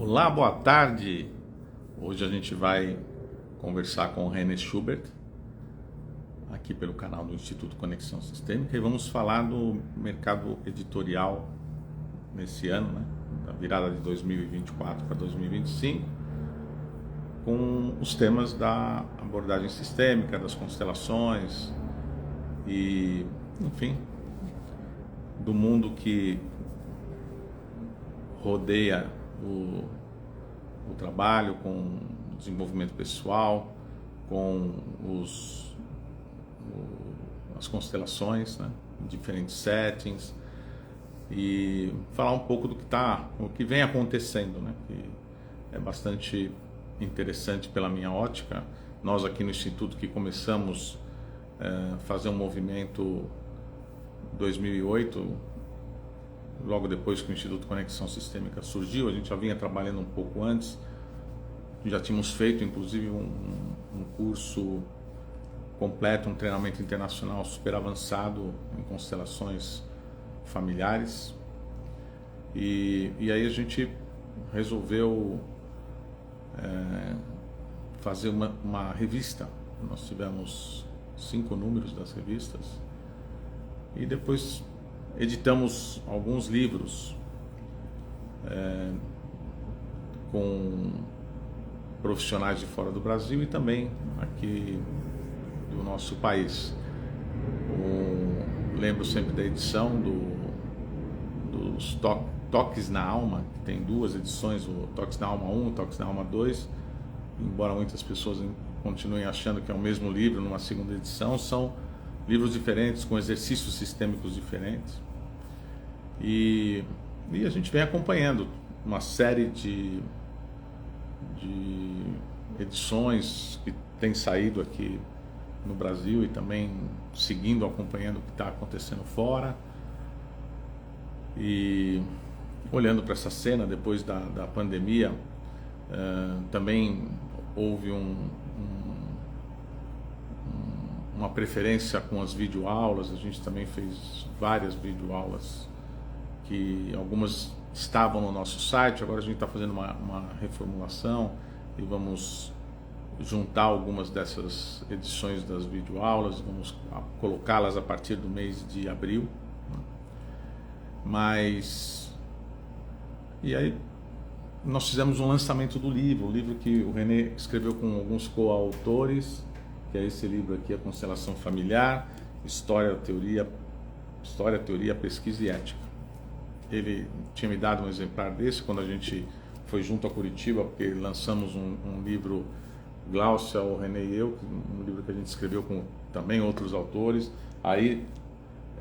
Olá, boa tarde. Hoje a gente vai conversar com o René Schubert, aqui pelo canal do Instituto Conexão Sistêmica, e vamos falar do mercado editorial nesse ano, né? Da virada de 2024 para 2025, com os temas da abordagem sistêmica, das constelações e, enfim, do mundo que rodeia o trabalho com desenvolvimento pessoal, com as constelações, né, em diferentes settings, e falar um pouco o que vem acontecendo, né, que é bastante interessante pela minha ótica. Nós aqui no Instituto que começamos a fazer um movimento em 2008, logo depois que o Instituto Conexão Sistêmica surgiu. A gente já vinha trabalhando um pouco antes, já tínhamos feito inclusive um curso completo, um treinamento internacional super avançado em constelações familiares, e aí a gente resolveu fazer uma revista. Nós tivemos 5 números das revistas e depois editamos alguns livros com profissionais de fora do Brasil e também aqui do nosso país. Lembro sempre da edição dos Toques na Alma, que tem 2 edições, o Toques na Alma 1, o Toques na Alma 2, embora muitas pessoas continuem achando que é o mesmo livro numa segunda edição, são livros diferentes, com exercícios sistêmicos diferentes. E a gente vem acompanhando uma série de edições que tem saído aqui no Brasil e também acompanhando o que está acontecendo fora, e olhando para essa cena depois da pandemia. Também houve uma preferência com as videoaulas. A gente também fez várias videoaulas, que algumas estavam no nosso site. Agora a gente está fazendo uma reformulação e vamos juntar algumas dessas edições das videoaulas, vamos colocá-las a partir do mês de abril. E aí nós fizemos um lançamento do livro, o livro que o René escreveu com alguns coautores, que é esse livro aqui, A Constelação Familiar, História, Teoria, Pesquisa e Ética. Ele tinha me dado um exemplar desse quando a gente foi junto a Curitiba, porque lançamos um livro, Glaucia, o René e eu, um livro que a gente escreveu com também outros autores. Aí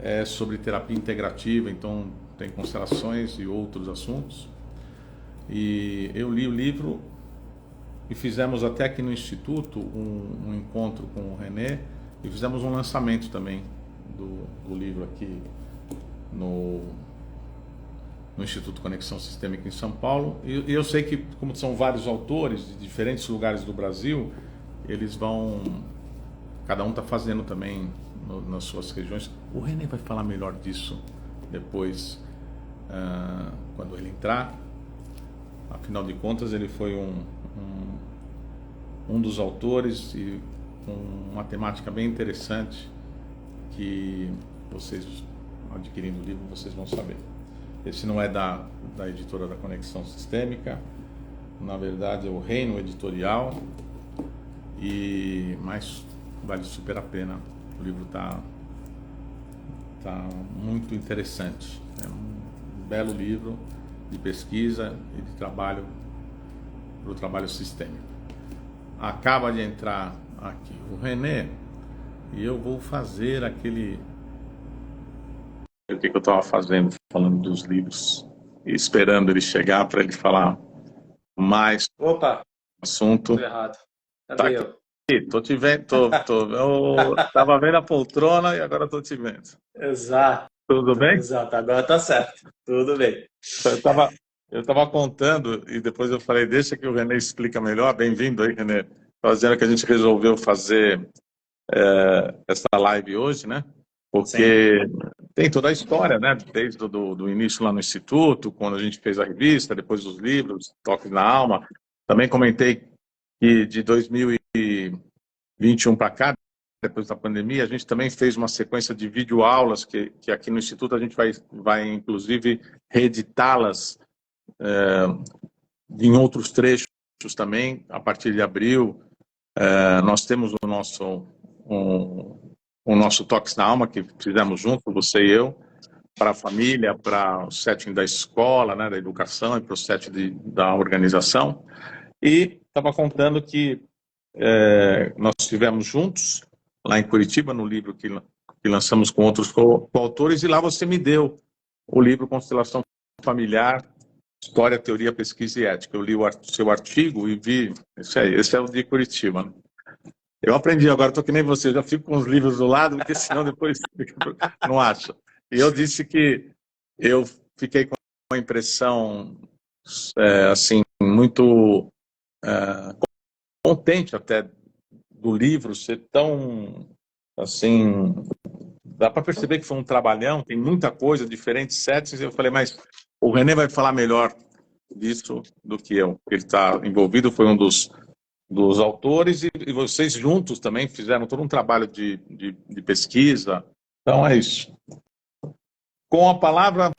é sobre terapia integrativa, então tem constelações e outros assuntos. E eu li o livro e fizemos até aqui no Instituto um encontro com o René, e fizemos um lançamento também do livro aqui no Instituto Conexão Sistêmica em São Paulo. E eu sei que, como são vários autores de diferentes lugares do Brasil, cada um está fazendo também nas suas regiões. O René vai falar melhor disso depois, quando ele entrar. Afinal de contas, ele foi um dos autores, e com uma temática bem interessante, que vocês, adquirindo o livro, vocês vão saber. Esse não é da editora da Conexão Sistêmica, na verdade é o Reino Editorial, mas vale super a pena. O livro tá muito interessante. É um belo livro de pesquisa e de trabalho para o trabalho sistêmico. Acaba de entrar aqui o René, e eu vou fazer o que eu estava fazendo, falando dos livros e esperando ele chegar para ele falar mais. Opa, assunto. tudo errado. Tá Cadê aqui. eu? Tô te vendo, eu tava vendo a poltrona e agora tô te vendo. Exato, Tudo bem? exato. Agora tá certo. Tudo bem. Eu tava contando e depois eu falei, deixa que o René explica melhor. Bem-vindo aí, René. Fazendo que a gente resolveu fazer essa live hoje, né? Sim. porque tem toda a história, né? Desde do início lá no Instituto, quando a gente fez a revista, depois os livros, Toques na Alma. Também comentei que de 2021 para cá, depois da pandemia, a gente também fez uma sequência de videoaulas que aqui no Instituto a gente vai inclusive, reeditá-las em outros trechos também, a partir de abril. Nós temos o nosso Toques na Alma, que fizemos junto, você e eu, para a família, para o setting da escola, né, da educação e para o setting da organização. E estava contando que nós estivemos juntos lá em Curitiba, no livro que lançamos com outros coautores, e lá você me deu o livro Constelação Familiar, História, Teoria, Pesquisa e Ética. Eu li o seu artigo e vi, esse é o de Curitiba, né? Eu aprendi agora, estou que nem você, já fico com os livros do lado, porque senão depois não acho. E eu disse que eu fiquei com uma impressão, assim, muito contente até do livro ser tão, assim, dá para perceber que foi um trabalhão, tem muita coisa, diferentes settings. Eu falei, mas o René vai falar melhor disso do que eu. Ele está envolvido, foi um dos autores, e vocês juntos também fizeram todo um trabalho de pesquisa. Então é isso. Com a palavra,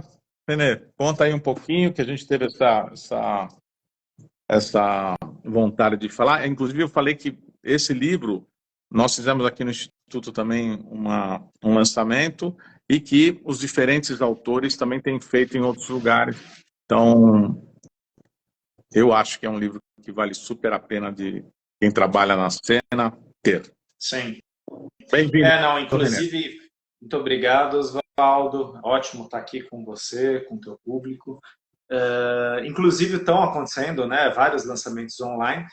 René, conta aí um pouquinho, que a gente teve essa vontade de falar. Inclusive, eu falei que esse livro, nós fizemos aqui no Instituto também um lançamento, e que os diferentes autores também têm feito em outros lugares. Então, eu acho que é um livro que vale super a pena de quem trabalha na cena ter. Sim. Bem-vindo. Não, inclusive, muito obrigado, Osvaldo. Ótimo estar aqui com você, com o teu público. Inclusive, estão acontecendo, né, vários lançamentos online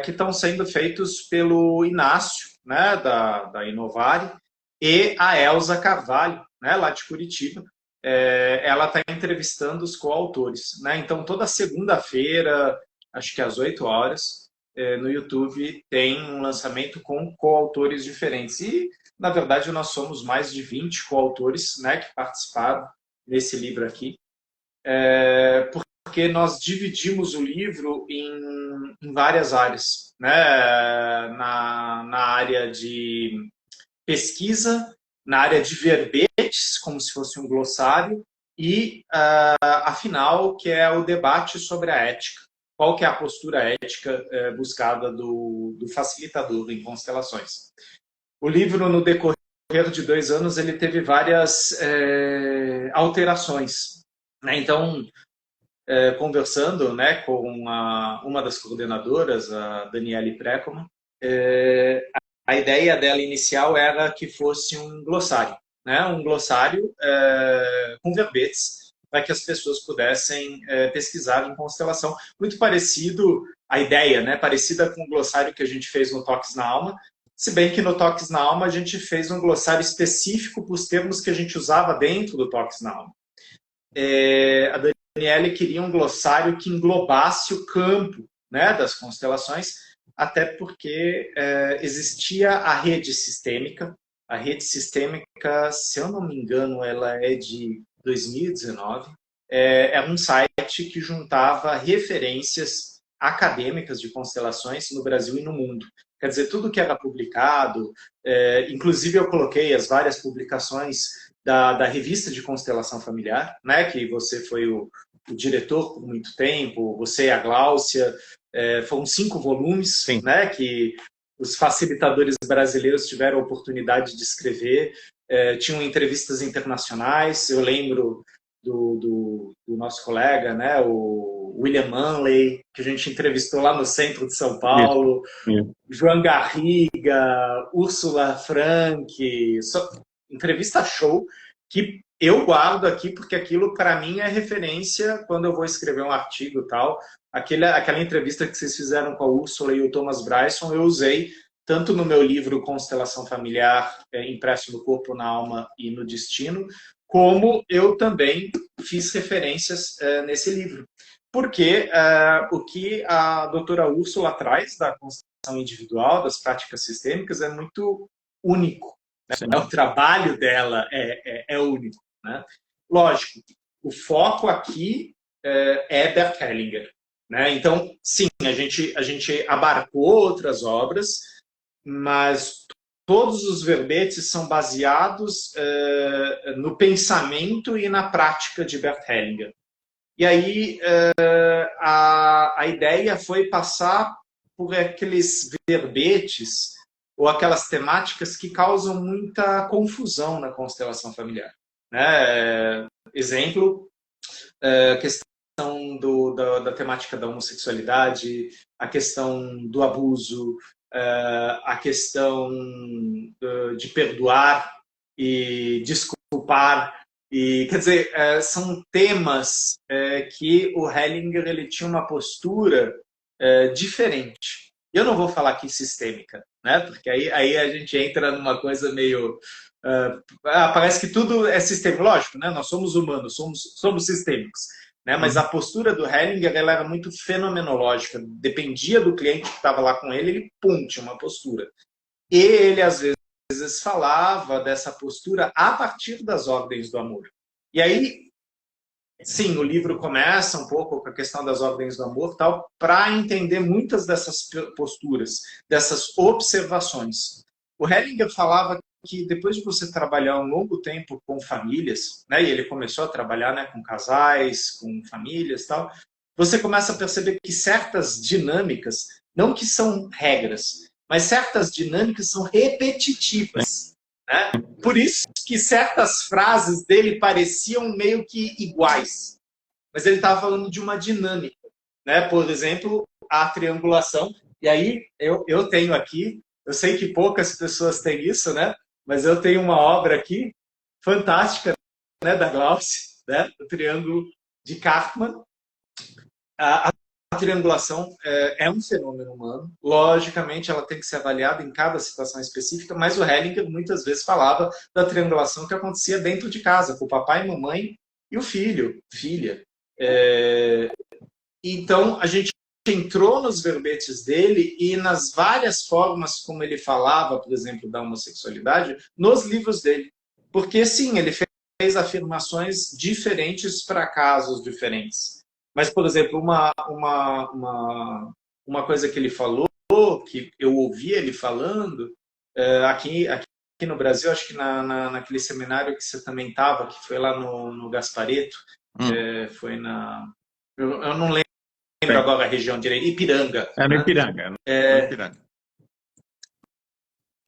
que estão sendo feitos pelo Inácio, né, da Inovare, e a Elza Carvalho, né, lá de Curitiba. Ela está entrevistando os coautores, né? Então, toda segunda-feira, acho que às 8 horas, no YouTube tem um lançamento com coautores diferentes. E, na verdade, nós somos mais de 20 coautores, né, que participaram desse livro aqui, porque nós dividimos o livro em várias áreas, né? Na área de pesquisa, na área de verbetes, como se fosse um glossário, e a final, que é o debate sobre a ética. Qual que é a postura ética buscada do facilitador em constelações. O livro, no decorrer de 2 anos, ele teve várias alterações, né? Então, conversando, né, com uma das coordenadoras, a Daniele Precoman, a ideia dela inicial era que fosse um glossário, né? Um glossário com verbetes, para que as pessoas pudessem pesquisar em constelação. Muito parecido, a ideia, né? Parecida com o glossário que a gente fez no Toques na Alma, se bem que no Toques na Alma a gente fez um glossário específico para os termos que a gente usava dentro do Toques na Alma. A Daniele queria um glossário que englobasse o campo, né, das constelações, até porque existia a rede sistêmica. A rede sistêmica, se eu não me engano, ela é de 2019. É um site que juntava referências acadêmicas de constelações no Brasil e no mundo. Quer dizer, tudo que era publicado, inclusive eu coloquei as várias publicações da revista de constelação familiar, né, que você foi o diretor por muito tempo, você e a Gláucia, foram 5 volumes, né, que os facilitadores brasileiros tiveram a oportunidade de escrever, tinham entrevistas internacionais. Eu lembro do nosso colega, né, o William Manley, que a gente entrevistou lá no centro de São Paulo, João Garriga, Úrsula Frank, entrevista show, que eu guardo aqui porque aquilo para mim é referência quando eu vou escrever um artigo e tal. Aquela entrevista que vocês fizeram com a Úrsula e o Thomas Bryson, eu usei tanto no meu livro Constelação Familiar, impresso no Corpo, na Alma e no Destino, como eu também fiz referências nesse livro. Porque o que a doutora Úrsula traz da constelação individual, das práticas sistêmicas, é muito único, né? O trabalho dela é único, né? Lógico, o foco aqui é Bert Hellinger, né? Então, sim, a gente abarcou outras obras, mas todos os verbetes são baseados no pensamento e na prática de Bert Hellinger. E aí a ideia foi passar por aqueles verbetes ou aquelas temáticas que causam muita confusão na constelação familiar, né? Exemplo, a questão da temática da homossexualidade, a questão do abuso, a questão de perdoar e desculpar. E, quer dizer, são temas que o Hellinger ele tinha uma postura diferente. Eu não vou falar aqui sistêmica, né? Porque aí a gente entra numa coisa meio... parece que tudo é sistêmico. Lógico, né? Nós somos humanos, somos sistêmicos. Né? Mas a postura do Hellinger ela era muito fenomenológica. Dependia do cliente que estava lá com ele tinha uma postura. E ele, às vezes, falava dessa postura a partir das ordens do amor. E aí, sim, o livro começa um pouco com a questão das ordens do amor, tal, para entender muitas dessas posturas, dessas observações. O Hellinger falava que depois de você trabalhar um longo tempo com famílias, né, e ele começou a trabalhar, né, com casais, com famílias, tal, você começa a perceber que certas dinâmicas, não que são regras, mas certas dinâmicas são repetitivas, né? Por isso que certas frases dele pareciam meio que iguais, mas ele estava falando de uma dinâmica, né? Por exemplo, a triangulação. E aí eu tenho aqui, eu sei que poucas pessoas têm isso, né? Mas eu tenho uma obra aqui fantástica, né, da Glauce, né? O Triângulo de Karpman. A triangulação é um fenômeno humano. Logicamente, ela tem que ser avaliada em cada situação específica, mas o Hellinger muitas vezes falava da triangulação que acontecia dentro de casa, com o papai, mamãe e o filho, filha. Então, a gente entrou nos verbetes dele e nas várias formas como ele falava, por exemplo, da homossexualidade, nos livros dele. Porque, sim, ele fez afirmações diferentes para casos diferentes. Mas, por exemplo, uma coisa que ele falou, que eu ouvi ele falando, aqui no Brasil, acho que naquele seminário que você também estava, que foi lá no Gasparetto, foi na... Eu não lembro agora a região direita, Ipiranga. É no Ipiranga. No Ipiranga.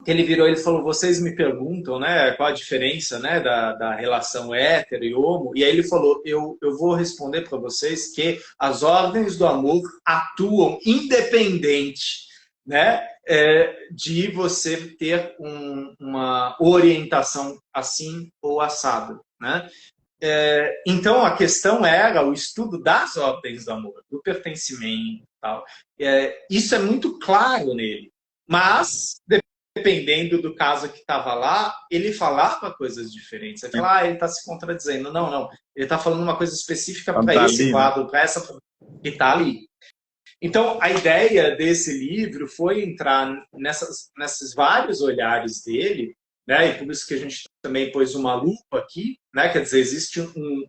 Ele virou e falou, vocês me perguntam, né, qual a diferença, né, da relação hétero e homo, e aí ele falou, eu vou responder para vocês que as ordens do amor atuam independente, né, de você ter uma orientação assim ou assado, né. Então a questão era o estudo das ordens do amor, do pertencimento e tal. Isso é muito claro nele, mas dependendo do caso que estava lá, ele falava coisas diferentes. Você fala, ele está se contradizendo. Não, não. Ele está falando uma coisa específica para esse quadro, para essa que está ali. Então, a ideia desse livro foi entrar nesses vários olhares dele, né? E por isso que a gente também pôs uma lupa aqui, né? Quer dizer, existe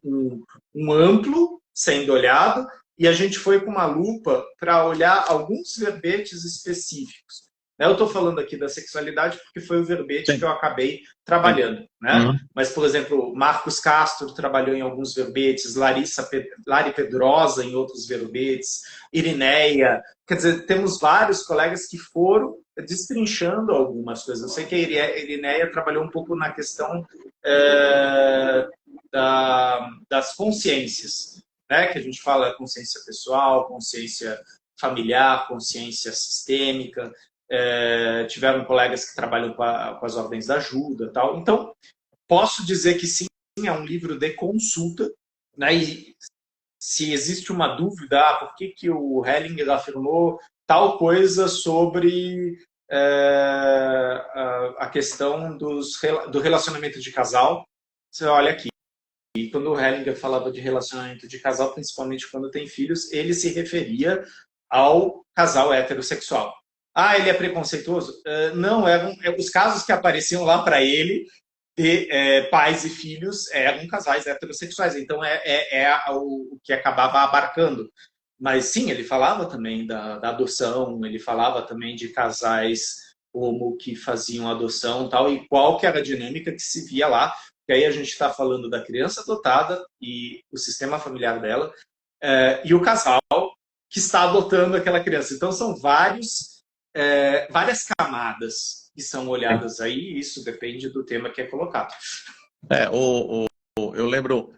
um amplo sendo olhado e a gente foi com uma lupa para olhar alguns verbetes específicos. Eu estou falando aqui da sexualidade porque foi o verbete que eu acabei trabalhando, né? Mas, por exemplo, Marcos Castro trabalhou em alguns verbetes, Lari Pedrosa em outros verbetes, Irineia. Quer dizer, temos vários colegas que foram destrinchando algumas coisas. Eu sei que a Irineia trabalhou um pouco na questão das consciências, né? Que a gente fala consciência pessoal, consciência familiar, consciência sistêmica. Tiveram colegas que trabalham com as ordens da ajuda, tal. Então, posso dizer que sim, é um livro de consulta, né? E se existe uma dúvida, por que o Hellinger afirmou tal coisa sobre a questão do relacionamento de casal, você olha aqui. E quando o Hellinger falava de relacionamento de casal, principalmente quando tem filhos, ele se referia ao casal heterossexual. Ah, ele é preconceituoso? Não, os casos que apareciam lá para ele de pais e filhos eram casais heterossexuais, então o que acabava abarcando. Mas sim, ele falava também da adoção, ele falava também de casais como que faziam adoção tal, e qual que era a dinâmica que se via lá, que aí a gente está falando da criança adotada e o sistema familiar dela, e o casal que está adotando aquela criança. Então são várias camadas que são olhadas aí, e isso depende do tema que é colocado. Eu lembro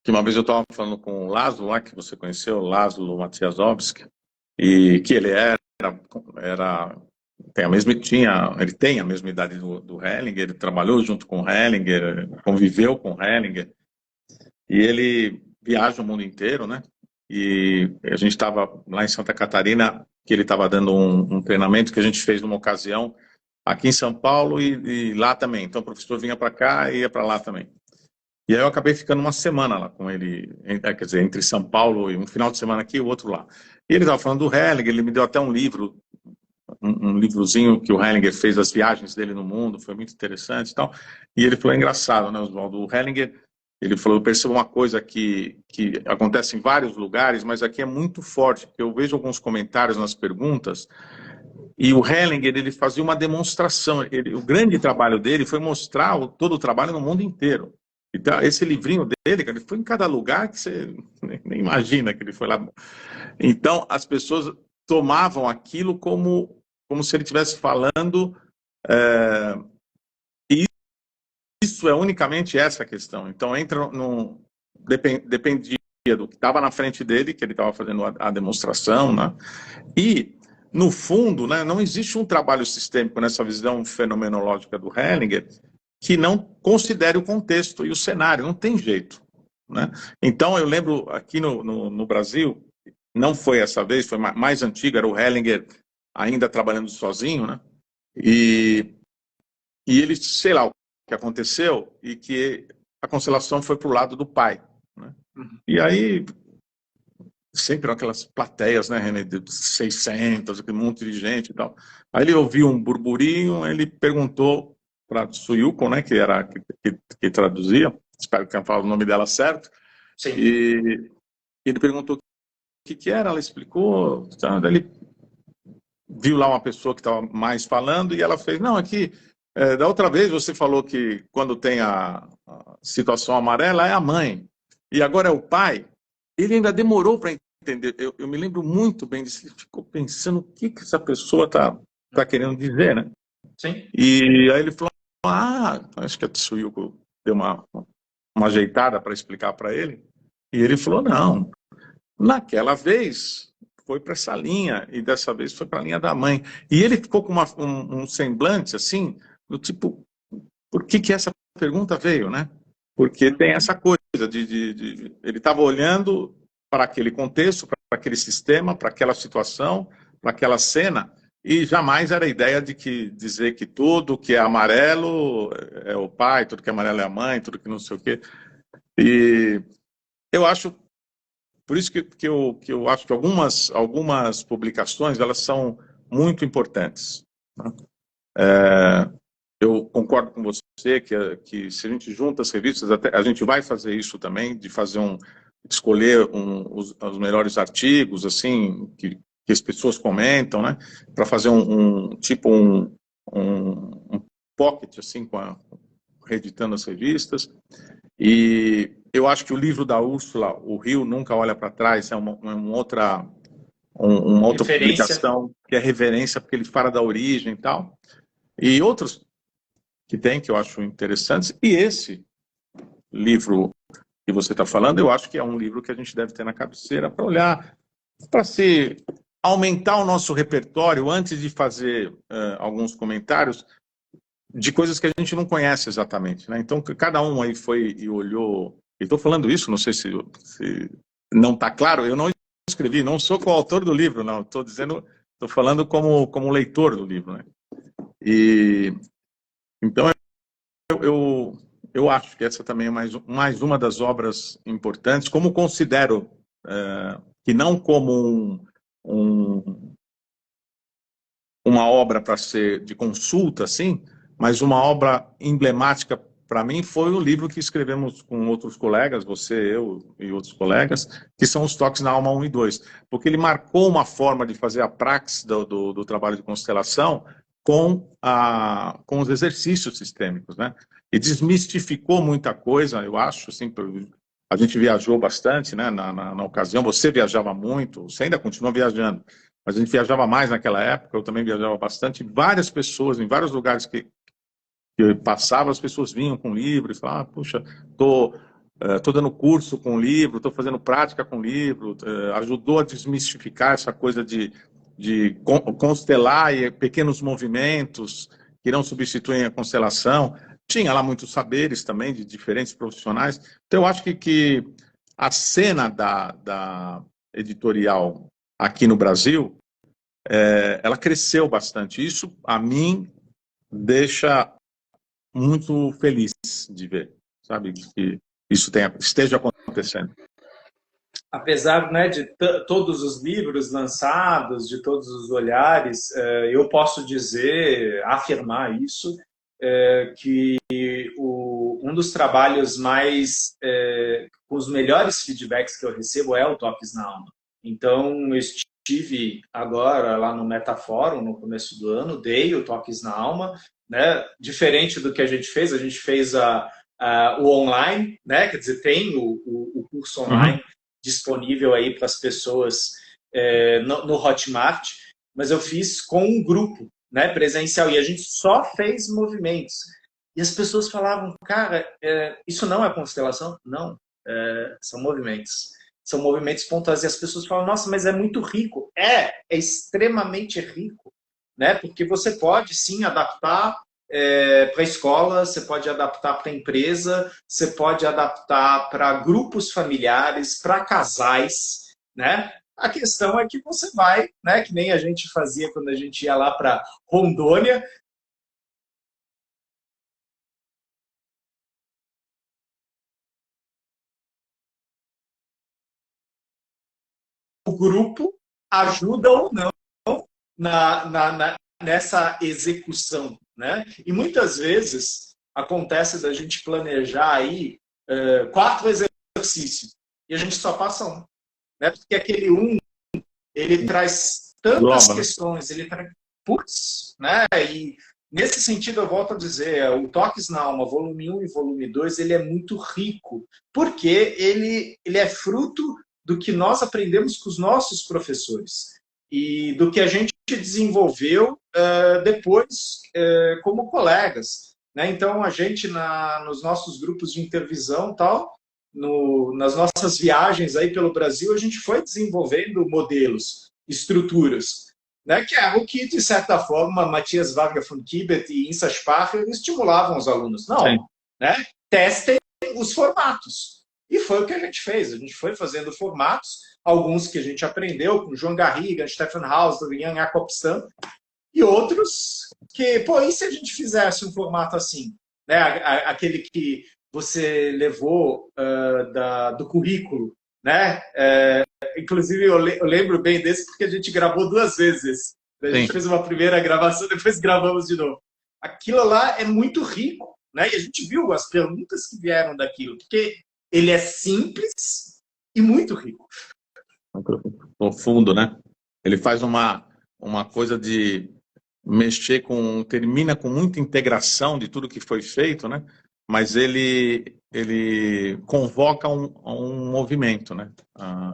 que uma vez eu estava falando com o Laszlo, lá que você conheceu, o Laszlo Matiasovski, e que ele ele tem a mesma idade do Hellinger, ele trabalhou junto com o Hellinger, conviveu com o Hellinger, e ele viaja o mundo inteiro, né? E a gente estava lá em Santa Catarina, que ele estava dando um treinamento que a gente fez numa ocasião aqui em São Paulo e lá também. Então o professor vinha para cá e ia para lá também. E aí eu acabei ficando uma semana lá com ele, quer dizer, entre São Paulo e um final de semana aqui e o outro lá. E ele estava falando do Hellinger, ele me deu até um livro, um livrozinho que o Hellinger fez das viagens dele no mundo, foi muito interessante e tal. E ele falou, é engraçado, né, Oswaldo? O Hellinger, ele falou, eu percebo uma coisa que acontece em vários lugares, mas aqui é muito forte, porque eu vejo alguns comentários nas perguntas, e o Hellinger, ele fazia uma demonstração, o grande trabalho dele foi mostrar todo o trabalho no mundo inteiro. Então, esse livrinho dele, ele foi em cada lugar que você nem imagina que ele foi lá. Então, as pessoas tomavam aquilo como se ele estivesse falando, e isso é unicamente essa questão. Então, dependia do que estava na frente dele, que ele estava fazendo a demonstração, né? E, no fundo, né, não existe um trabalho sistêmico nessa visão fenomenológica do Hellinger que não considere o contexto e o cenário, não tem jeito, né? Então, eu lembro aqui no Brasil, não foi essa vez, foi mais antiga, era o Hellinger ainda trabalhando sozinho, né? E ele, sei lá o que aconteceu, e que a constelação foi para o lado do pai, né? E aí, sempre aquelas plateias, né, René, de 600, aquele monte de gente e tal. Aí ele ouviu um burburinho, ele perguntou para Suyuko, né, que traduzia, espero que tenha falado o nome dela certo, Sim. e ele perguntou o que era, ela explicou, ele viu lá uma pessoa que estava mais falando, e ela fez, não, aqui, da outra vez você falou que quando tem a situação amarela é a mãe, e agora é o pai. Ele ainda demorou para entender. Eu me lembro muito bem disso. Ele ficou pensando o que essa pessoa tá querendo dizer, né? Sim. E aí ele falou, acho que a Tsuyuko deu uma ajeitada para explicar para ele. E ele falou, não, naquela vez foi para essa linha, e dessa vez foi para a linha da mãe. E ele ficou com um semblante, assim, do tipo, por que essa pergunta veio, né? Porque tem essa coisa ele estava olhando para aquele contexto, para aquele sistema, para aquela situação, para aquela cena, e jamais era a ideia de dizer que tudo que é amarelo é o pai, tudo que é amarelo é a mãe, tudo que não sei o quê. E eu acho, por isso que eu acho que algumas publicações, elas são muito importantes, né? Eu concordo com você que se a gente junta as revistas, a gente vai fazer isso também, de escolher os melhores artigos, assim, que as pessoas comentam, né? Para fazer um pocket, assim, reeditando as revistas. E eu acho que o livro da Úrsula, O Rio Nunca Olha para Trás, é uma outra publicação que é referência, porque ele fala da origem e tal. E outros que eu acho interessantes. E esse livro que você está falando, eu acho que é um livro que a gente deve ter na cabeceira para olhar, para aumentar o nosso repertório antes de fazer alguns comentários de coisas que a gente não conhece exatamente, né? Então, cada um aí foi e olhou. E estou falando isso, não sei se não está claro, eu não escrevi, não sou coautor do livro, não. Estou falando como leitor do livro, né? E então eu acho que essa também é mais uma das obras importantes, como considero que não como uma obra para ser de consulta, assim, mas uma obra emblemática para mim foi o livro que escrevemos com outros colegas, você, eu e outros colegas, que são os Toques na Alma 1 e 2, porque ele marcou uma forma de fazer a praxis do trabalho de constelação com os exercícios sistêmicos, né? E desmistificou muita coisa, eu acho, assim, a gente viajou bastante, né, na ocasião, você viajava muito, você ainda continua viajando, mas a gente viajava mais naquela época, eu também viajava bastante, várias pessoas, em vários lugares que eu passava, as pessoas vinham com livro e falavam, puxa, tô dando curso com livro, estou fazendo prática com livro, ajudou a desmistificar essa coisa de constelar e pequenos movimentos que não substituem a constelação. Tinha lá muitos saberes também de diferentes profissionais. Então, eu acho que a cena da editorial aqui no Brasil, ela cresceu bastante. Isso, a mim, deixa muito feliz de ver, sabe, que isso esteja acontecendo. Apesar, né, de todos os livros lançados, de todos os olhares, eu posso dizer, afirmar isso, que um dos trabalhos mais com os melhores feedbacks que eu recebo é o Toques na Alma. Então, eu estive agora lá no Metafórum no começo do ano, dei o Toques na Alma, né? Diferente do que a gente fez o online, né? Quer dizer, tem o curso online disponível aí para as pessoas no Hotmart, mas eu fiz com um grupo, né, presencial, e a gente só fez movimentos. E as pessoas falavam, cara, isso não é constelação? Não, são movimentos. São movimentos pontuais. E as pessoas falam, nossa, mas é muito rico. É extremamente rico, né? Porque você pode, sim, adaptar para a escola, você pode adaptar para a empresa, você pode adaptar para grupos familiares, para casais, né? A questão é que você vai, né? Que nem a gente fazia quando a gente ia lá para Rondônia. O grupo ajuda ou não nessa execução, né? E muitas vezes acontece da gente planejar aí 4 exercícios e a gente só passa um, né? Porque aquele ele traz tantas questões, ele traz putz, né? E nesse sentido eu volto a dizer, o Toques na Alma, volume 1 e volume 2, ele é muito rico, porque ele é fruto do que nós aprendemos com os nossos professores e do que a gente desenvolveu depois como colegas, né? Então a gente nos nossos grupos de intervisão tal, nas nossas viagens aí pelo Brasil, a gente foi desenvolvendo modelos, estruturas, né? Que é o que, de certa forma, Matthias Wagner von Kibet e Insa Sparcher estimulavam os alunos. Não, né? Testem os formatos. E foi o que a gente fez. A gente foi fazendo formatos, alguns que a gente aprendeu, com João Garriga, Stefan Hausdorff, Jan Jakobstam, e outros que, pô, e se a gente fizesse um formato assim? Né? Aquele que você levou do currículo, né? Inclusive, eu lembro bem desse porque a gente gravou 2 vezes. A gente fez uma primeira gravação, depois gravamos de novo. Aquilo lá é muito rico, né? E a gente viu as perguntas que vieram daquilo, porque ele é simples e muito rico. Profundo, né? Ele faz uma coisa de mexer termina com muita integração de tudo que foi feito, né? Mas ele convoca um movimento, né?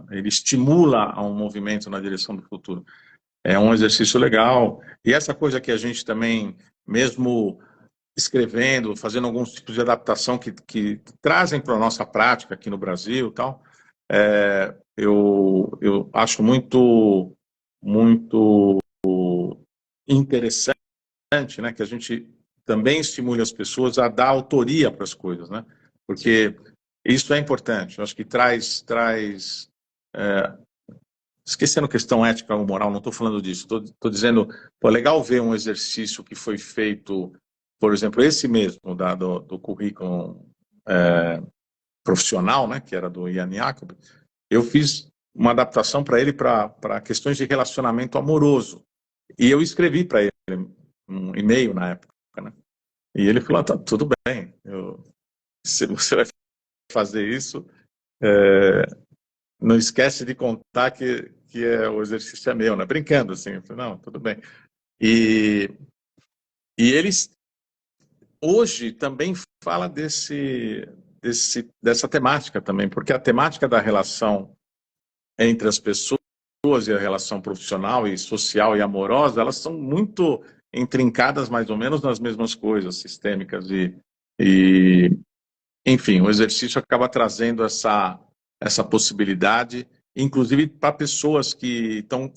Ele estimula a um movimento na direção do futuro. É um exercício legal. E essa coisa que a gente também, mesmo escrevendo, fazendo alguns tipos de adaptação que trazem para a nossa prática aqui no Brasil e tal, eu acho muito interessante, né, que a gente também estimule as pessoas a dar autoria para as coisas, né? Porque isso é importante. Eu acho que traz esquecendo questão ética ou moral, não estou falando disso. Estou dizendo, pô, legal ver um exercício que foi feito, por exemplo, esse mesmo do currículo profissional, né, que era do Jan Jakob. Eu fiz uma adaptação para ele para questões de relacionamento amoroso. E eu escrevi para ele um e-mail na época, né? E ele falou, tá tudo bem, se você vai fazer isso, não esquece de contar que o exercício é meu, né? Brincando, assim. Eu falei, não, tudo bem. E, e eles hoje também fala dessa temática também, porque a temática da relação entre as pessoas e a relação profissional e social e amorosa, elas são muito intrincadas mais ou menos nas mesmas coisas sistêmicas e enfim, o exercício acaba trazendo essa possibilidade, inclusive para pessoas que estão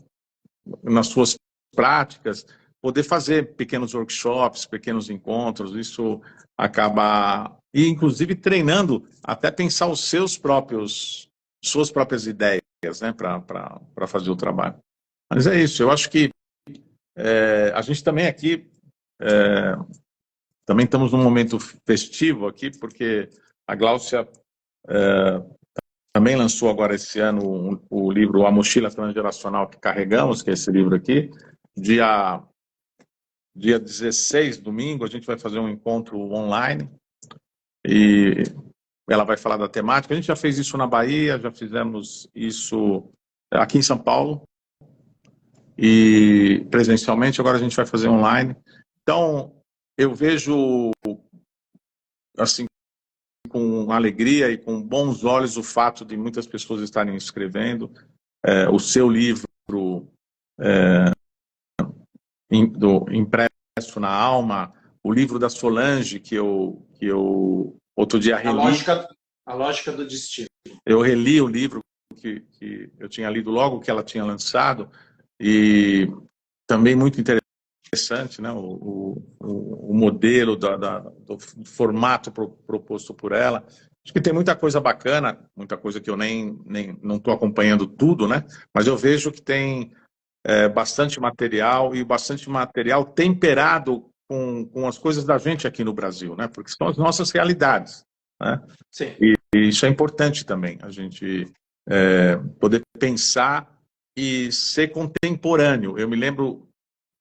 nas suas práticas, poder fazer pequenos workshops, pequenos encontros, isso acaba, e inclusive treinando até pensar suas próprias ideias, né, para fazer o trabalho. Mas é isso, eu acho que a gente também aqui, também estamos num momento festivo aqui, porque a Gláucia também lançou agora esse ano o livro A Mochila Transgeracional que Carregamos, que é esse livro aqui. Dia 16, domingo, a gente vai fazer um encontro online e ela vai falar da temática. A gente já fez isso na Bahia, já fizemos isso aqui em São Paulo e presencialmente, agora a gente vai fazer online. Então, eu vejo assim com alegria e com bons olhos o fato de muitas pessoas estarem escrevendo o seu livro impresso na alma, o livro da Solange que eu outro dia reli. A lógica do destino. Eu reli o livro que eu tinha lido logo que ela tinha lançado e também muito interessante, né? O modelo do formato proposto por ela. Acho que tem muita coisa bacana, muita coisa que eu nem não estou acompanhando tudo, né? Mas eu vejo que tem bastante material e bastante material temperado com as coisas da gente aqui no Brasil, né? Porque são as nossas realidades, né? Sim. E isso é importante também, a gente poder pensar e ser contemporâneo. Eu me lembro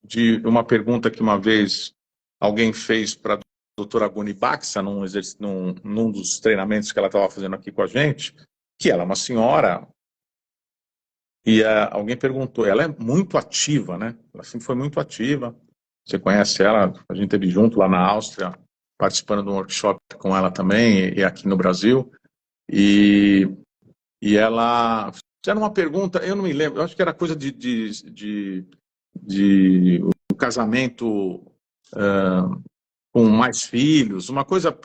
de uma pergunta que uma vez alguém fez para a doutora Guni Baxa num dos treinamentos que ela estava fazendo aqui com a gente, que ela é uma senhora e alguém perguntou, ela é muito ativa, né? Ela sempre foi muito ativa. Você conhece ela, a gente esteve junto lá na Áustria, participando de um workshop com ela também, e aqui no Brasil. E ela fizeram uma pergunta, eu não me lembro, eu acho que era coisa de um casamento com mais filhos, uma coisa,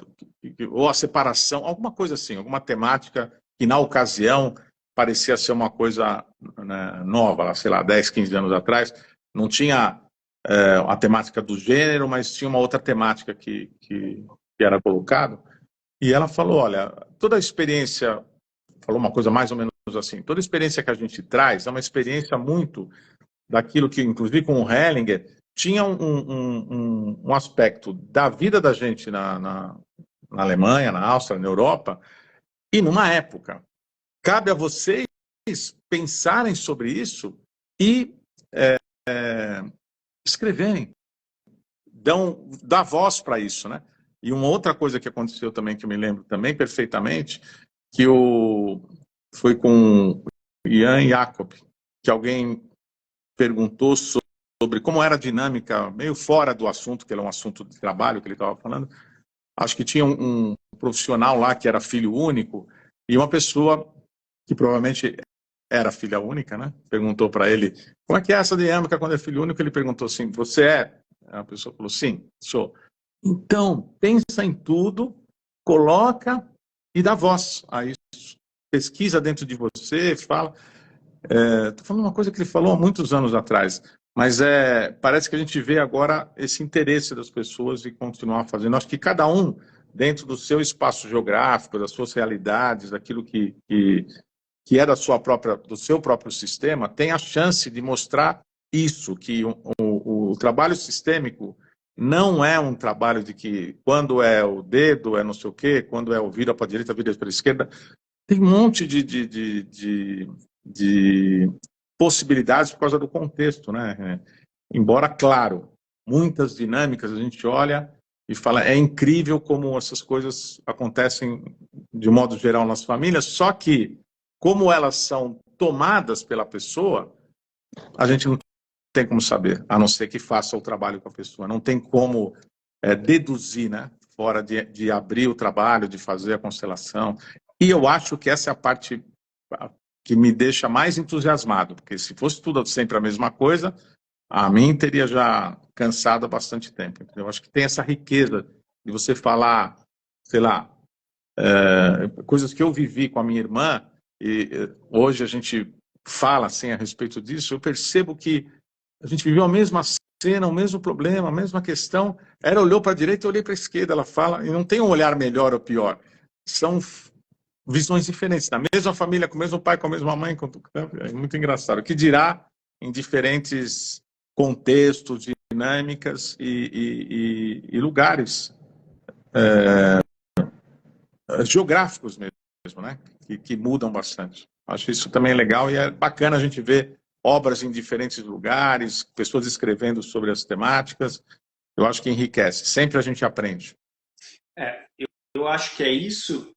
ou a separação, alguma coisa assim, alguma temática que na ocasião parecia ser uma coisa, né, nova, sei lá, 10, 15 anos atrás, não tinha a temática do gênero, mas tinha uma outra temática que era colocado. E ela falou, olha, toda a experiência, falou uma coisa mais ou menos assim, toda a experiência que a gente traz é uma experiência muito daquilo que, inclusive com o Hellinger, tinha um aspecto da vida da gente na Alemanha, na Áustria, na Europa, e numa época. Cabe a vocês pensarem sobre isso e escreverem, dá voz para isso, né? E uma outra coisa que aconteceu também, que eu me lembro também perfeitamente, que foi com Ian Jacob, que alguém perguntou sobre como era a dinâmica, meio fora do assunto, que era um assunto de trabalho que ele estava falando. Acho que tinha um profissional lá que era filho único, e uma pessoa que provavelmente era filha única, né? Perguntou para ele, como é que é essa dinâmica quando é filho único? Ele perguntou assim, você é? A pessoa falou, sim, sou. Então, pensa em tudo, coloca e dá voz a isso. Pesquisa dentro de você, fala. Estou falando uma coisa que ele falou há muitos anos atrás, mas parece que a gente vê agora esse interesse das pessoas e continuar fazendo. Acho que cada um, dentro do seu espaço geográfico, das suas realidades, daquilo que é do seu próprio sistema, tem a chance de mostrar isso, que o trabalho sistêmico não é um trabalho de que quando é o dedo é não sei o quê, quando é o vira para a direita, vira para a esquerda. Tem um monte de possibilidades por causa do contexto, né? Embora, claro, muitas dinâmicas a gente olha e fala, é incrível como essas coisas acontecem de modo geral nas famílias, só que, como elas são tomadas pela pessoa, a gente não tem como saber, a não ser que faça o trabalho com a pessoa. Não tem como deduzir, né? Fora de abrir o trabalho, de fazer a constelação. E eu acho que essa é a parte que me deixa mais entusiasmado, porque se fosse tudo sempre a mesma coisa, a mim teria já cansado há bastante tempo. Eu acho que tem essa riqueza de você falar, sei lá, coisas que eu vivi com a minha irmã, e hoje a gente fala assim a respeito disso, eu percebo que a gente viveu a mesma cena, o mesmo problema, a mesma questão. Ela olhou para a direita, eu olhei para a esquerda. Ela fala, e não tem um olhar melhor ou pior. São visões diferentes. Da mesma família, com o mesmo pai, com a mesma mãe. É muito engraçado. O que dirá em diferentes contextos, dinâmicas e lugares geográficos mesmo, né? Que mudam bastante. Acho isso também legal e é bacana a gente ver obras em diferentes lugares, pessoas escrevendo sobre as temáticas. Eu acho que enriquece. Sempre a gente aprende. Eu acho que é isso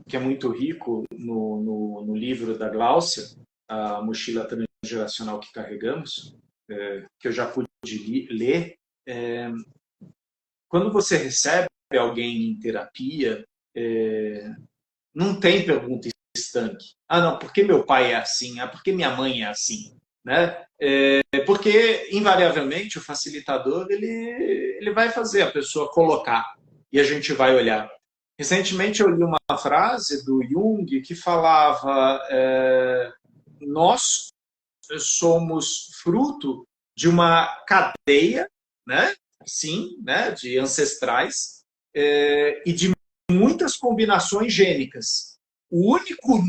que é muito rico no livro da Gláucia, A Mochila Transgeracional que Carregamos, que eu já pude ler. Quando você recebe alguém em terapia, não tem pergunta estanque. Ah, não, por que meu pai é assim? Ah, por que minha mãe é assim? Né? Porque, invariavelmente, o facilitador ele vai fazer a pessoa colocar e a gente vai olhar. Recentemente eu li uma frase do Jung que falava nós somos fruto de uma cadeia, né? Sim, né? De ancestrais e de muitas combinações gênicas. O único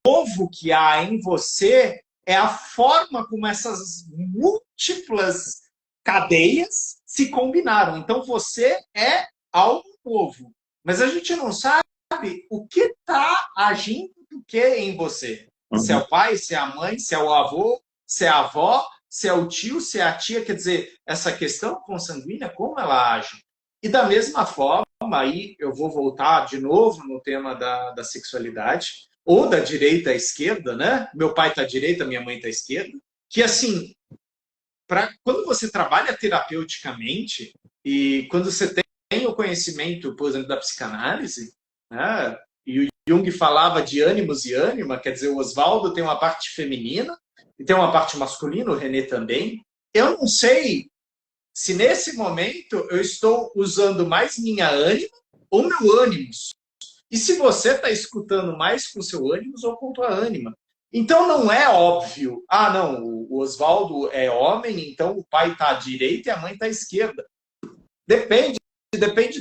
novo que há em você é a forma como essas múltiplas cadeias se combinaram. Então você é algo novo. Mas a gente não sabe o que está agindo do que em você. Se é o pai, se é a mãe, se é o avô, se é a avó, se é o tio, se é a tia. Quer dizer, essa questão consanguínea, como ela age? E da mesma forma, aí eu vou voltar de novo no tema da sexualidade, ou da direita à esquerda, né? Meu pai está à direita, minha mãe está à esquerda. Que, assim, quando você trabalha terapeuticamente e quando você tem o conhecimento, por exemplo, da psicanálise, né? E o Jung falava de ânimos e ânima, quer dizer, o Oswaldo tem uma parte feminina e tem uma parte masculina, o René também. Eu não sei se nesse momento eu estou usando mais minha ânima ou meu ânimos. E se você está escutando mais com o seu ânimos ou com tua ânima. Então não é óbvio, ah não, o Oswaldo é homem, então o pai está à direita e a mãe está à esquerda. Depende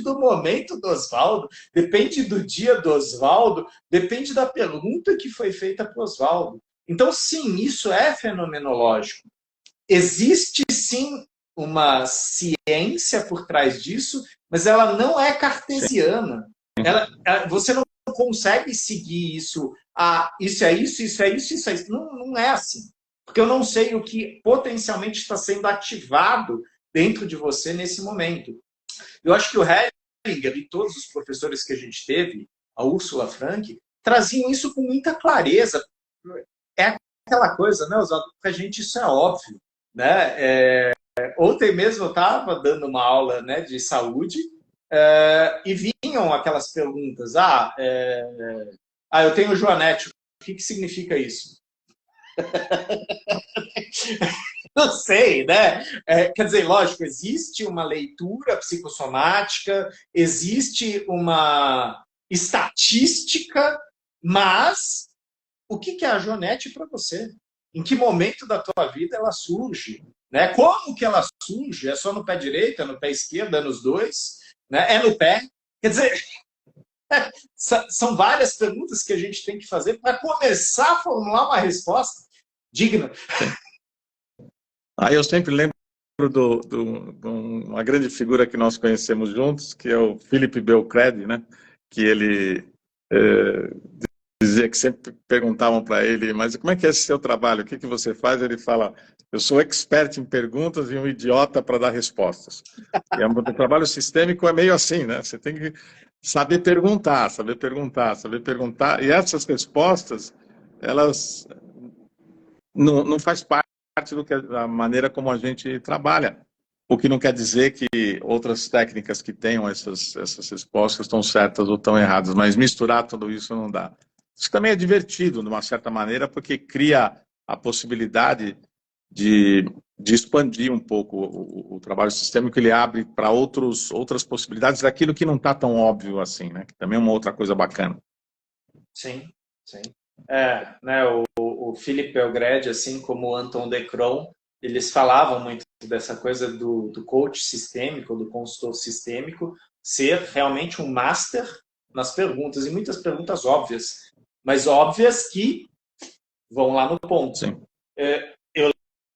do momento do Oswaldo, depende do dia do Oswaldo, depende da pergunta que foi feita para o Oswaldo. Então, sim, isso é fenomenológico. Existe, sim, uma ciência por trás disso, mas ela não é cartesiana. Você não consegue seguir isso. Ah, isso é isso, isso é isso, isso é isso. Não é assim. Porque eu não sei o que potencialmente está sendo ativado dentro de você nesse momento. Eu acho que o Hellinger e todos os professores que a gente teve, a Ursula Frank, traziam isso com muita clareza. É aquela coisa, né, Oswaldo? Para a gente isso é óbvio. Né? Ontem mesmo eu estava dando uma aula, né, de saúde e vinham aquelas perguntas. Eu tenho Joanete, o que significa isso? Não sei, né? Quer dizer, lógico, existe uma leitura psicossomática, existe uma estatística, mas o que é a Joanete para você? Em que momento da tua vida ela surge? Né? Como que ela surge? É só no pé direito, é no pé esquerdo, é nos dois? Né? É no pé? Quer dizer, são várias perguntas que a gente tem que fazer para começar a formular uma resposta digna. Aí eu sempre lembro de uma grande figura que nós conhecemos juntos, que é o Philip Belcredi, né? Que ele dizia que sempre perguntavam para ele, mas como é que é esse seu trabalho? O que que você faz? Ele fala, eu sou expert em perguntas e um idiota para dar respostas. E o trabalho sistêmico é meio assim, né? Você tem que saber perguntar, saber perguntar, saber perguntar. E essas respostas, elas não faz parte da maneira como a gente trabalha. O que não quer dizer que outras técnicas que tenham essas respostas estão certas ou estão erradas, mas misturar tudo isso não dá. Isso também é divertido, de uma certa maneira, porque cria a possibilidade de expandir um pouco o trabalho sistêmico, ele abre para outras possibilidades daquilo que não está tão óbvio assim, né? Que também é uma outra coisa bacana. Sim, sim. Né, o Philip Elgred, assim como o Anton de Croo, eles falavam muito dessa coisa do coach sistêmico, do consultor sistêmico, ser realmente um master nas perguntas, e muitas perguntas óbvias, mas óbvias que vão lá no ponto. Sim. Eu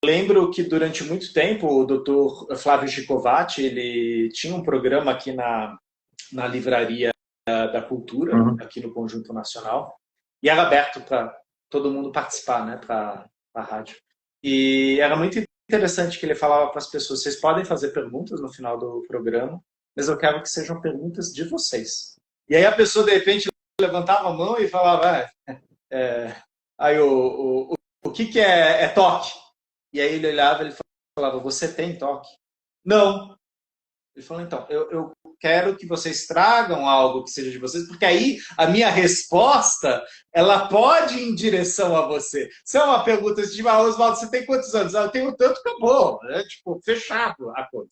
lembro que durante muito tempo o Dr. Flávio Gicovati, ele tinha um programa aqui na Livraria da Cultura, aqui no Conjunto Nacional, e era aberto para todo mundo participar, né, para a rádio. E era muito interessante que ele falava para as pessoas, vocês podem fazer perguntas no final do programa, mas eu quero que sejam perguntas de vocês. E aí a pessoa, de repente, levantava a mão e falava, aí o que é toque? E aí ele olhava e ele falava, você tem toque? Não. Ele falou, então, eu quero que vocês tragam algo que seja de vocês, porque aí a minha resposta, ela pode ir em direção a você. Se é uma pergunta tipo, Oswaldo, você tem quantos anos? Eu tenho tanto, acabou. Né? Tipo, fechado a coisa.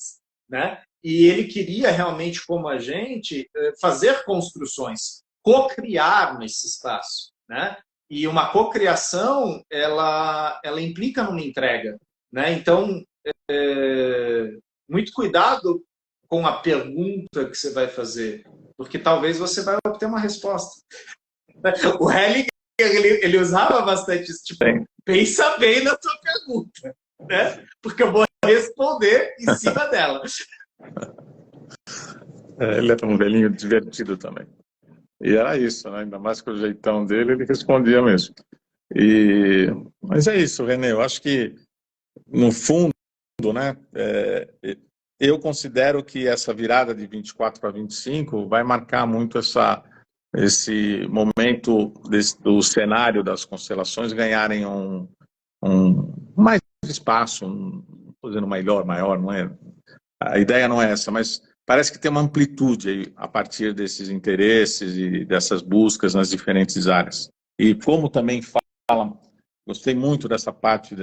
Né? E ele queria realmente, como a gente, fazer construções, co-criar nesse espaço. Né? E uma cocriação, ela implica numa entrega. Né? Então, muito cuidado com a pergunta que você vai fazer, porque talvez você vai obter uma resposta. O Hellinger, ele usava bastante isso, tipo, pensa bem na tua pergunta, né? Porque eu vou responder em cima dela. Ele era um velhinho divertido também. E era isso, né? Ainda mais com o jeitão dele, ele respondia mesmo. Mas é isso, René, eu acho que, no fundo, né, eu considero que essa virada de 24 para 25 vai marcar muito esse momento do cenário das constelações ganharem mais espaço, estou dizendo maior, não é? A ideia não é essa, mas parece que tem uma amplitude aí, a partir desses interesses e dessas buscas nas diferentes áreas. E como também fala, gostei muito dessa parte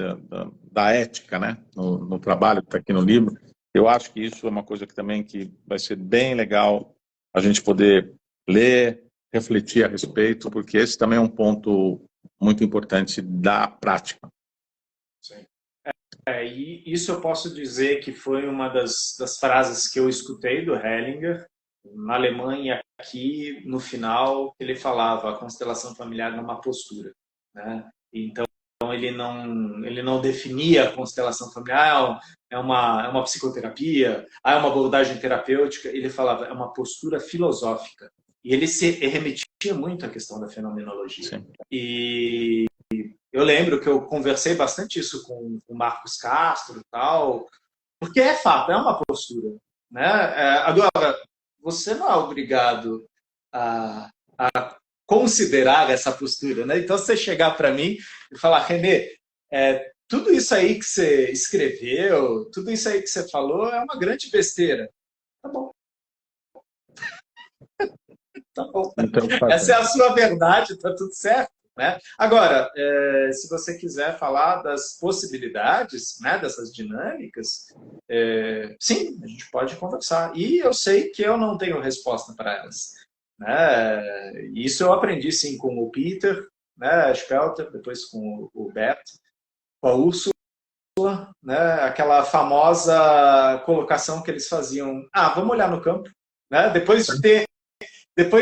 da ética, né, no trabalho que está aqui no livro. Eu acho que isso é uma coisa que vai ser bem legal a gente poder ler, refletir a respeito, porque esse também é um ponto muito importante da prática. Sim. E isso eu posso dizer que foi uma das frases que eu escutei do Hellinger, na Alemanha, aqui no final, ele falava a constelação familiar é uma postura. Né? Então, ele não definia a constelação familiar, é uma psicoterapia, é uma abordagem terapêutica, ele falava, é uma postura filosófica. E ele se remetia muito à questão da fenomenologia. Sim. E eu lembro que eu conversei bastante isso com o Marcos Castro e tal, porque é fato, é uma postura. Né? Agora, você não é obrigado a considerar essa postura. Né? Então, se você chegar para mim e falar, René, tudo isso aí que você escreveu, tudo isso aí que você falou é uma grande besteira. Tá bom. Tá bom. Então, essa é a sua verdade, tá tudo certo. Né? Agora, se você quiser falar das possibilidades, né, dessas dinâmicas, sim, a gente pode conversar. E eu sei que eu não tenho resposta para elas. Né? Isso eu aprendi, sim, com o Peter, né, Spelter, depois com o Bert, com a Úrsula, né, aquela famosa colocação que eles faziam, vamos olhar no campo. Né? Depois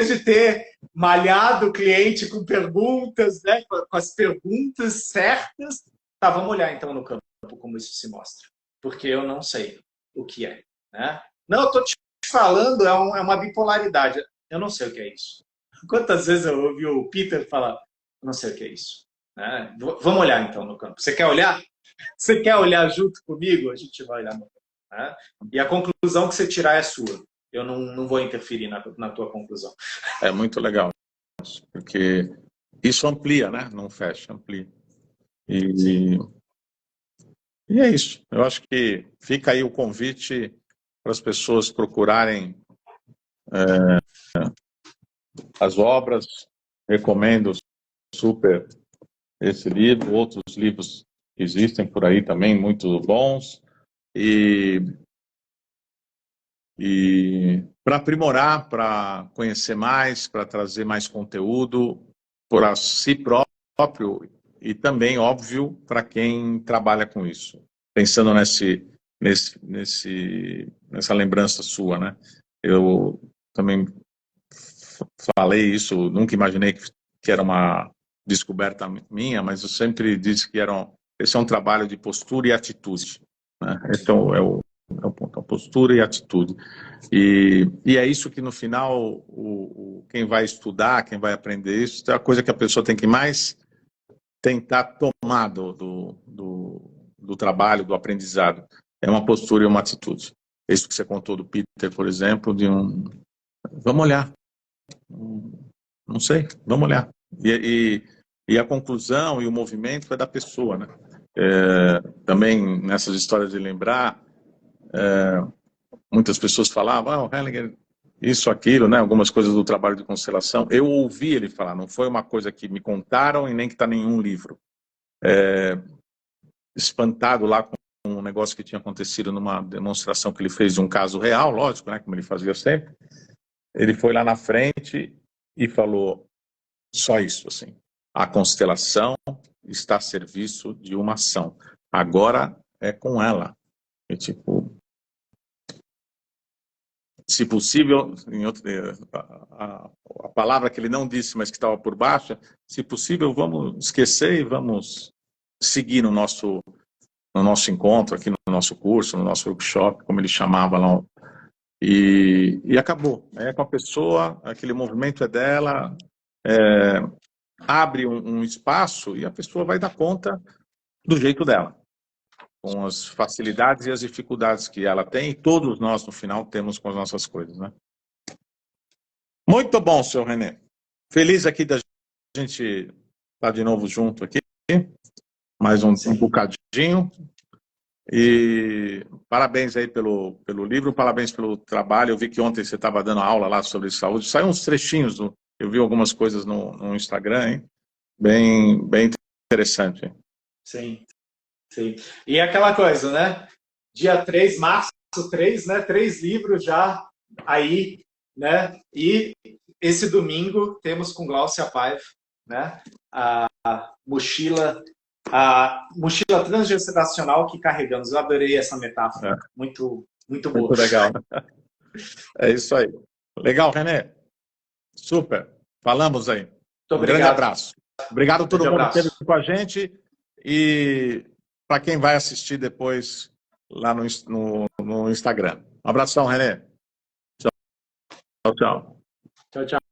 de ter malhado o cliente com perguntas, né, com as perguntas certas, vamos olhar então no campo como isso se mostra. Porque eu não sei o que é. Né? Não, eu estou te falando, é uma bipolaridade. Eu não sei o que é isso. Quantas vezes eu ouvi o Peter falar, não sei o que é isso. Né? Vamos olhar então no campo. Você quer olhar? Você quer olhar junto comigo? A gente vai olhar no campo. Né? E a conclusão que você tirar é sua. Eu não vou interferir na tua conclusão. É muito legal, porque isso amplia, né? Não fecha, amplia. E é isso. Eu acho que fica aí o convite para as pessoas procurarem as obras. Recomendo super esse livro, outros livros que existem por aí também, muito bons. E para aprimorar, para conhecer mais, para trazer mais conteúdo para si próprio e também, óbvio, para quem trabalha com isso. Pensando nessa lembrança sua, né? Eu também falei isso, nunca imaginei que era uma descoberta minha, mas eu sempre disse que esse é um trabalho de postura e atitude. Né? Então, é o ponto, a postura e a atitude. E é isso que, no final, quem vai estudar, quem vai aprender isso, é a coisa que a pessoa tem que mais tentar tomar do trabalho, do aprendizado. É uma postura e uma atitude. Isso que você contou do Peter, por exemplo, vamos olhar. Não sei, vamos olhar. E a conclusão e o movimento é da pessoa, né? Também nessas histórias de lembrar, muitas pessoas falavam, o Hellinger, isso, aquilo, né? Algumas coisas do trabalho de constelação. Eu ouvi ele falar, não foi uma coisa que me contaram e nem que está em nenhum livro. Espantado lá com um negócio que tinha acontecido numa demonstração que ele fez de um caso real, lógico, né? Como ele fazia sempre. Ele foi lá na frente e falou só isso, assim. A constelação está a serviço de uma ação. Agora é com ela. E, tipo, se possível, a palavra que ele não disse, mas que estava por baixo, se possível, vamos esquecer e vamos seguir no nosso encontro, aqui no nosso curso, no nosso workshop, como ele chamava lá. E acabou. É com a pessoa, aquele movimento é dela, abre um espaço e a pessoa vai dar conta do jeito dela, com as facilidades e as dificuldades que ela tem, e todos nós, no final, temos com as nossas coisas, né? Muito bom, senhor René. Feliz aqui da gente estar de novo junto aqui, mais um bocadinho. E parabéns aí pelo livro, parabéns pelo trabalho. Eu vi que ontem você estava dando aula lá sobre saúde. Saiu uns trechinhos, eu vi algumas coisas no Instagram, hein? Bem interessante. Sim, sim. E aquela coisa, né? Dia 3, março 3, né? 3 livros já aí, né? E esse domingo temos com Gláucia Paiva, né? A mochila transgeracional que carregamos. Eu adorei essa metáfora. Muito boa. Muito legal. É isso aí. Legal, René. Super. Falamos aí. Muito grande abraço. Obrigado a todo mundo que esteve com a gente. E para quem vai assistir depois lá no Instagram. Um abração, René. Tchau, tchau. Tchau, tchau.